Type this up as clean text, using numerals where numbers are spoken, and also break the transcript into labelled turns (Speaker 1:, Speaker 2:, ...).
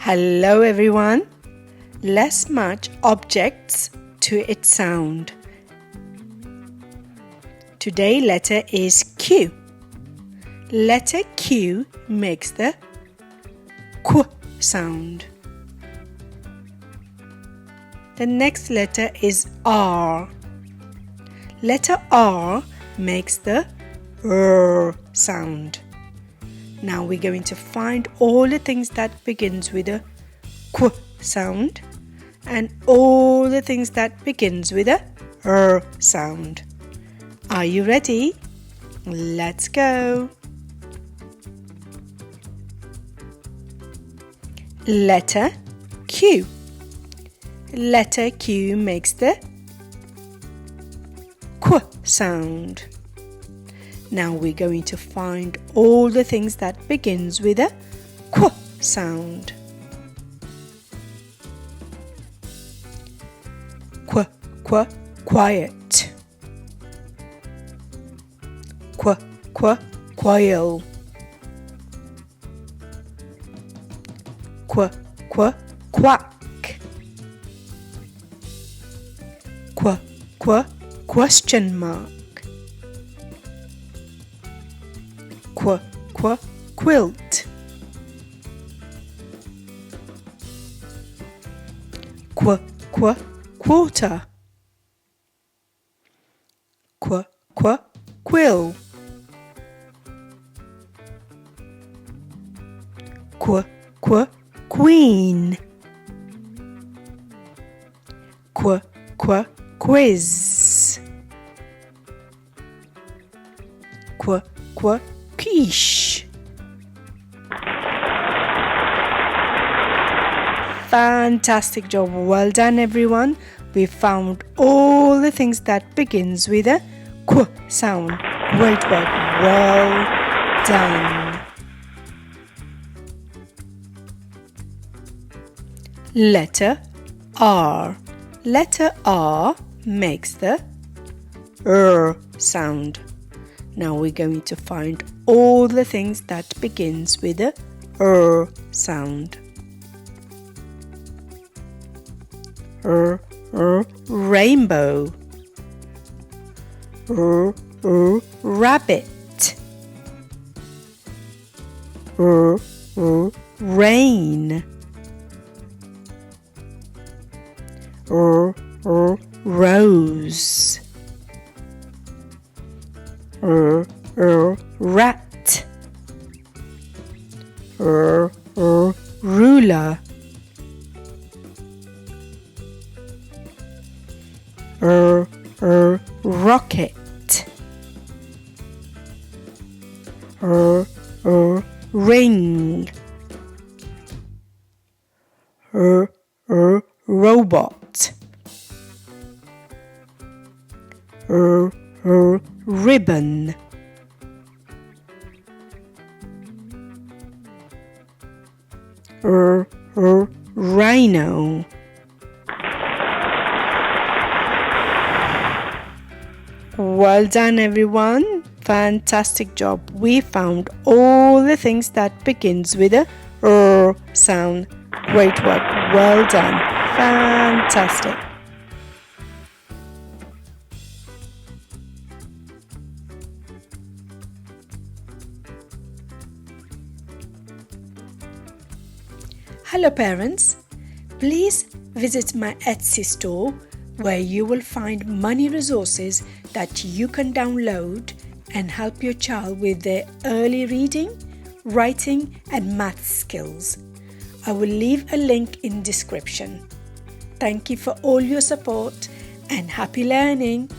Speaker 1: Hello everyone. Let's match objects to its sound. Today's letter is Q. Letter Q makes the Q sound. The next letter is R. Letter R makes the R sound. Now we're going to find all the things that begins with a Q sound and all the things that begins with a R sound. Are you ready? Let's go. Letter Q. Letter Q makes the Q sound. Now we're going to find all the things that begins with a Q sound. Qu, qu, quiet. Qu, qu, quail. Qu, qu, quack. Qu, qu, question mark. Qu, qu, quilt. Qu, qu, quarter. Qu, qu, quill. Qu, qu, queen. Qu, qu, quiz. Qu, qu, quiche. Fantastic job. Well done everyone. We found all the things that begins with a Q sound. Great work. Well done. Letter R. Letter R makes the R sound. Now we're going to find all the things that begins with a R sound. Rainbow. Rabbit. Rain. Rose. Rat. Ruler. Rocket. Ring. Robot. Ribbon. Rhino. Well done everyone. Fantastic job. We found all the things that begins with a R sound. Great work. Well done. Fantastic. Hello parents. Please visit my Etsy store where you will find money resources that you can download and help your child with their early reading, writing and math skills. I will leave a link in description. Thank you for all your support and happy learning.